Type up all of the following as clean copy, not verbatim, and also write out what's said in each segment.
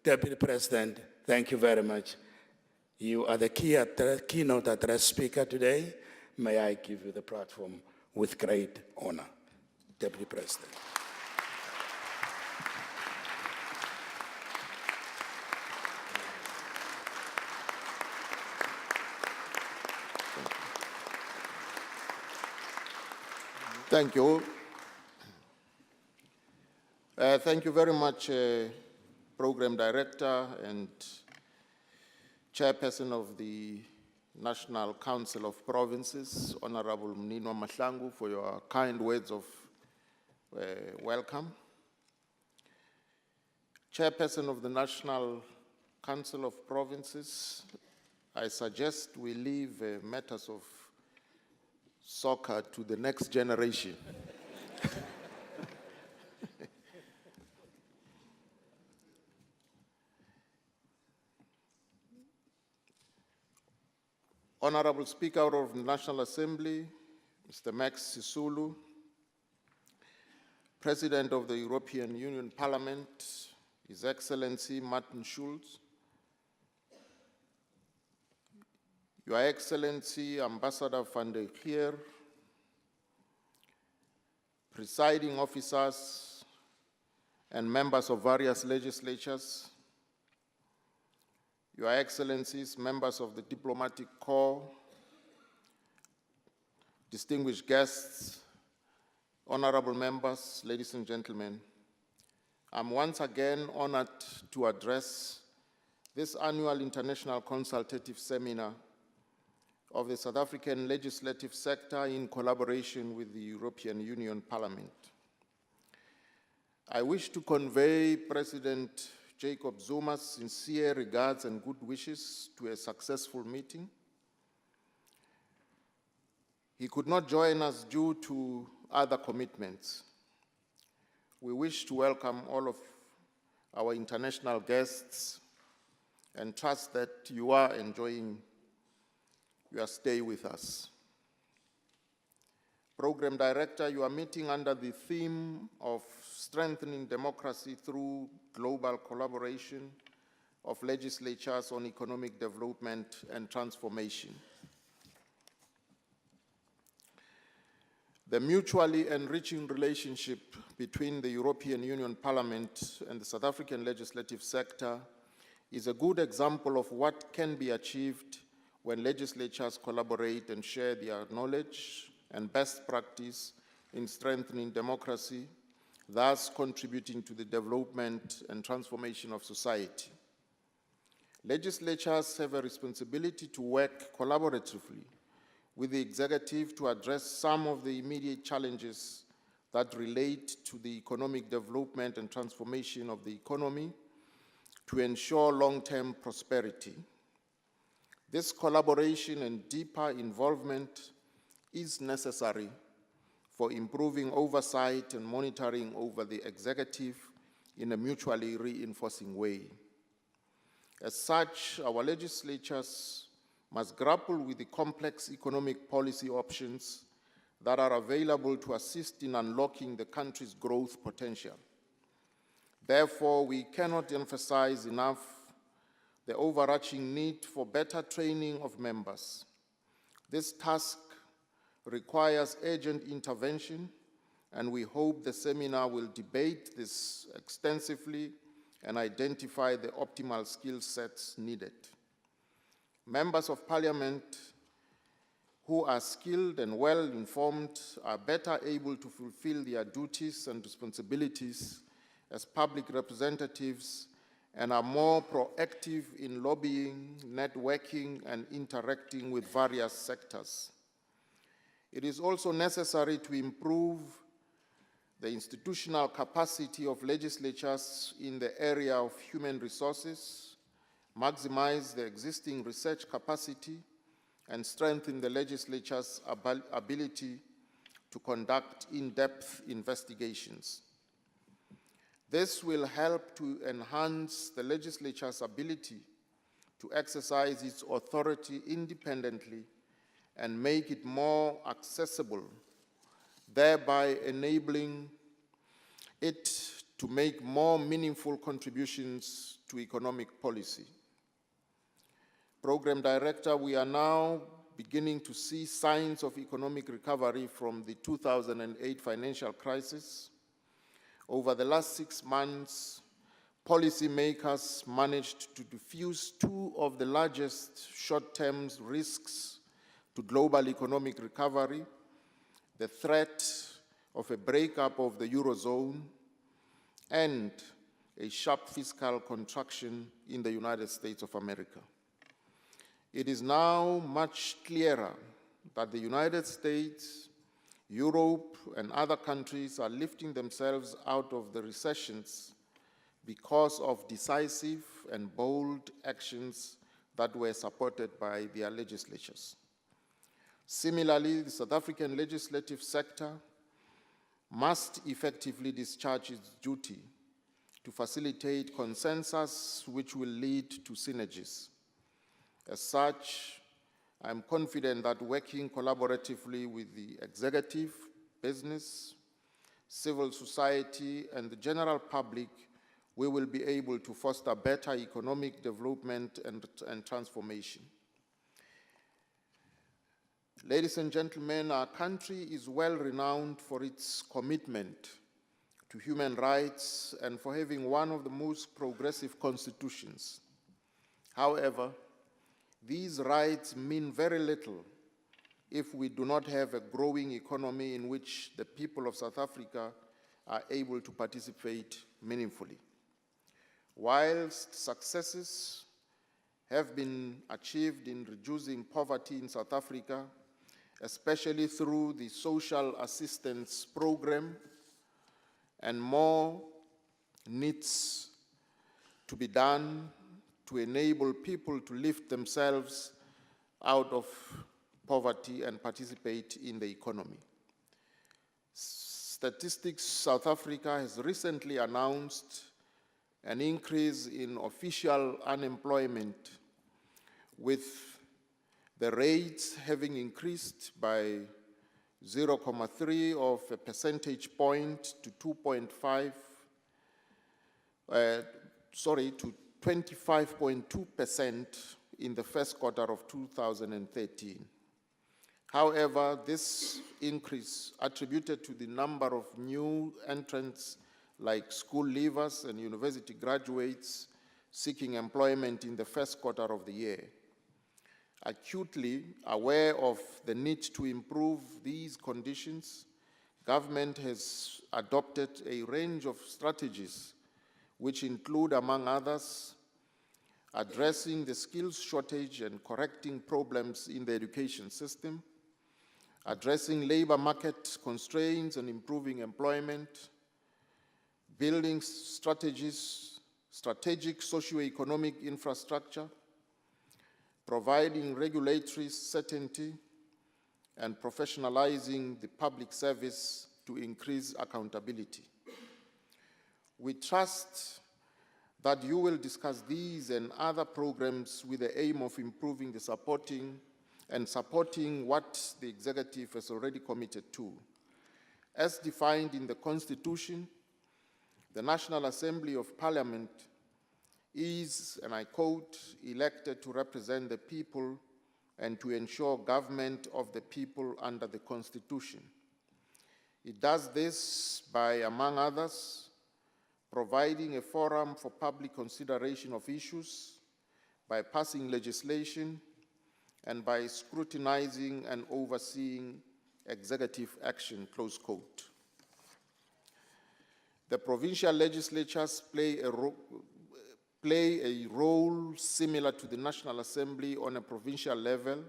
Deputy President, thank you very much. You are the keynote address speaker today. May I give you the platform with great honor. Deputy President. Thank you. Thank you very much, Program Director and Chairperson of the National Council of Provinces, Honorable Mninwa Mahlangu, for your kind words of welcome. Chairperson of the National Council of Provinces, I suggest we leave matters of soccer to the next generation. Honorable Speaker of the National Assembly, Mr. Max Sisulu, President of the European Union Parliament, His Excellency Martin Schulz, Your Excellency Ambassador van der Geer, presiding officers and members of various legislatures, Your Excellencies, members of the Diplomatic Corps, distinguished guests, honorable members, ladies and gentlemen, I'm once again honored to address this annual International Consultative Seminar of the South African legislative sector in collaboration with the European Union Parliament. I wish to convey President Jacob Zuma's sincere regards and good wishes to a successful meeting. He could not join us due to other commitments. We wish to welcome all of our international guests and trust that you are enjoying your stay with us. Program Director, you are meeting under the theme of strengthening democracy through global collaboration of legislatures on economic development and transformation. The mutually enriching relationship between the European Union Parliament and the South African legislative sector is a good example of what can be achieved when legislatures collaborate and share their knowledge and best practice in strengthening democracy, thus contributing to the development and transformation of society. Legislatures have a responsibility to work collaboratively with the executive to address some of the immediate challenges that relate to the economic development and transformation of the economy to ensure long-term prosperity. This collaboration and deeper involvement is necessary for improving oversight and monitoring over the executive in a mutually reinforcing way. As such, our legislatures must grapple with the complex economic policy options that are available to assist in unlocking the country's growth potential. Therefore, we cannot emphasize enough the overarching need for better training of members. This task requires urgent intervention, and we hope the seminar will debate this extensively and identify the optimal skill sets needed. Members of Parliament who are skilled and well-informed are better able to fulfill their duties and responsibilities as public representatives and are more proactive in lobbying, networking, and interacting with various sectors. It is also necessary to improve the institutional capacity of legislatures in the area of human resources, maximize the existing research capacity, and strengthen the legislature's ability to conduct in-depth investigations. This will help to enhance the legislature's ability to exercise its authority independently and make it more accessible, thereby enabling it to make more meaningful contributions to economic policy. Program Director, we are now beginning to see signs of economic recovery from the 2008 financial crisis. Over the last 6 months, policymakers managed to diffuse two of the largest short-term risks to global economic recovery: the threat of a breakup of the Eurozone and a sharp fiscal contraction in the United States of America. It is now much clearer that the United States, Europe, and other countries are lifting themselves out of the recessions because of decisive and bold actions that were supported by their legislatures. Similarly, the South African legislative sector must effectively discharge its duty to facilitate consensus which will lead to synergies. As such, I am confident that working collaboratively with the executive, business, civil society, and the general public, we will be able to foster better economic development and transformation. Ladies and gentlemen, our country is well renowned for its commitment to human rights and for having one of the most progressive constitutions. However, these rights mean very little if we do not have a growing economy in which the people of South Africa are able to participate meaningfully. Whilst successes have been achieved in reducing poverty in South Africa, especially through the social assistance program, and more needs to be done to enable people to lift themselves out of poverty and participate in the economy. Statistics South Africa has recently announced an increase in official unemployment, with the rates having increased by 0.3 of a percentage point to 25.2% in the first quarter of 2013. However, this increase attributed to the number of new entrants like school leavers and university graduates seeking employment in the first quarter of the year. Acutely aware of the need to improve these conditions, government has adopted a range of strategies which include, among others, addressing the skills shortage and correcting problems in the education system, addressing labor market constraints and improving employment, building strategic socio-economic infrastructure, providing regulatory certainty, and professionalizing the public service to increase accountability. We trust that you will discuss these and other programs with the aim of improving the supporting what the executive has already committed to. As defined in the Constitution, the National Assembly of Parliament is, and I quote, elected to represent the people and to ensure government of the people under the Constitution. It does this by, among others, providing a forum for public consideration of issues, by passing legislation, and by scrutinizing and overseeing executive action, close quote. The provincial legislatures play a role similar to the National Assembly on a provincial level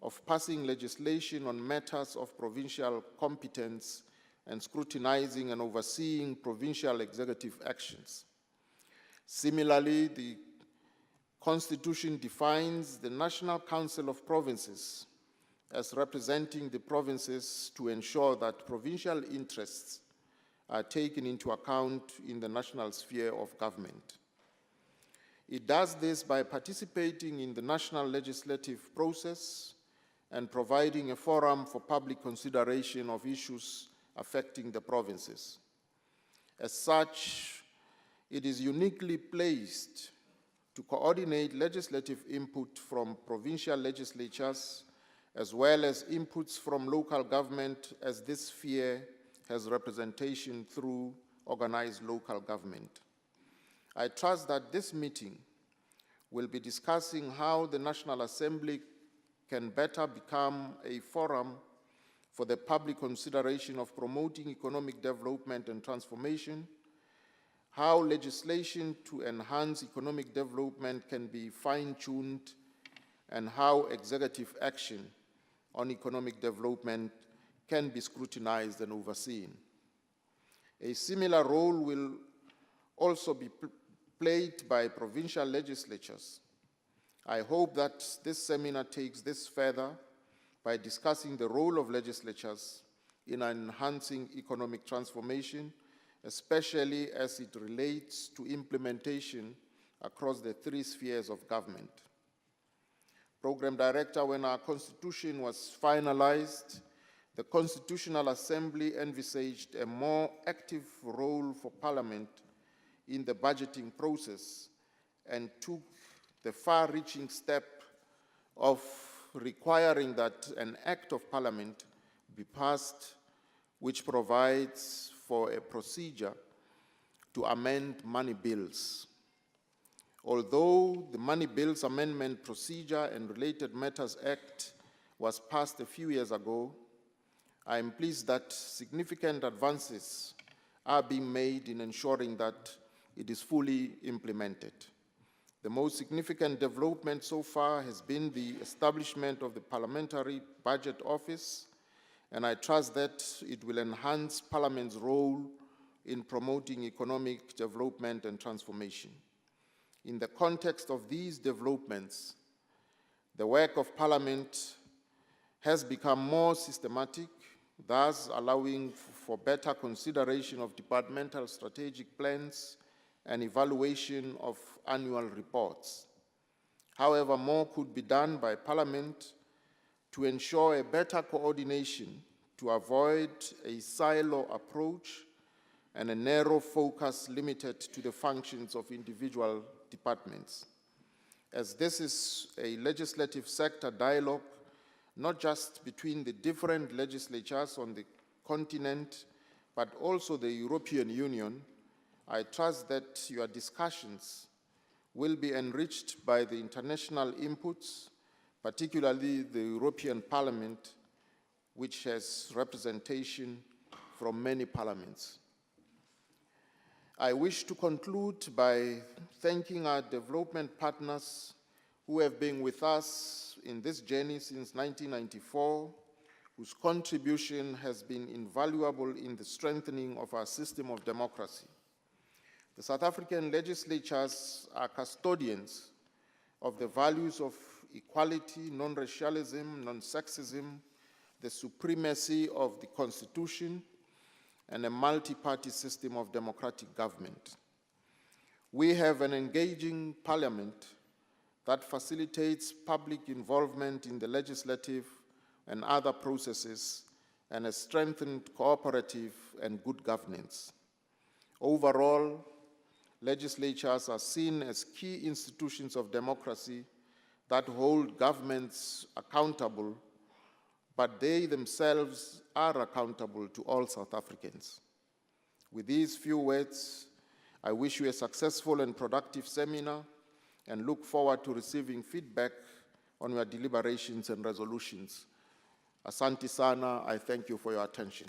of passing legislation on matters of provincial competence and scrutinizing and overseeing provincial executive actions. Similarly, the Constitution defines the National Council of Provinces as representing the provinces to ensure that provincial interests are taken into account in the national sphere of government. It does this by participating in the national legislative process and providing a forum for public consideration of issues affecting the provinces. As such, it is uniquely placed to coordinate legislative input from provincial legislatures as well as inputs from local government, as this sphere has representation through organized local government. I trust that this meeting will be discussing how the National Assembly can better become a forum for the public consideration of promoting economic development and transformation, how legislation to enhance economic development can be fine-tuned, and how executive action on economic development can be scrutinized and overseen. A similar role will also be played by provincial legislatures. I hope that this seminar takes this further by discussing the role of legislatures in enhancing economic transformation, especially as it relates to implementation across the three spheres of government. Program Director, when our Constitution was finalized, the Constitutional Assembly envisaged a more active role for Parliament in the budgeting process and took the far-reaching step of requiring that an Act of Parliament be passed which provides for a procedure to amend money bills. Although the Money Bills Amendment Procedure and Related Matters Act was passed a few years ago, I am pleased that significant advances are being made in ensuring that it is fully implemented. The most significant development so far has been the establishment of the Parliamentary Budget Office, and I trust that it will enhance Parliament's role in promoting economic development and transformation. In the context of these developments, the work of Parliament has become more systematic, thus allowing for better consideration of departmental strategic plans and evaluation of annual reports. However, more could be done by Parliament to ensure a better coordination to avoid a silo approach and a narrow focus limited to the functions of individual departments. As this is a legislative sector dialogue, not just between the different legislatures on the continent, but also the European Union, I trust that your discussions will be enriched by the international inputs, particularly the European Parliament, which has representation from many parliaments. I wish to conclude by thanking our development partners who have been with us in this journey since 1994, whose contribution has been invaluable in the strengthening of our system of democracy. The South African legislatures are custodians of the values of equality, non-racialism, non-sexism, the supremacy of the Constitution, and a multi-party system of democratic government. We have an engaging parliament that facilitates public involvement in the legislative and other processes and a strengthened cooperative and good governance. Overall, legislatures are seen as key institutions of democracy that hold governments accountable, but they themselves are accountable to all South Africans. With these few words, I wish you a successful and productive seminar and look forward to receiving feedback on your deliberations and resolutions. Asante sana, I thank you for your attention.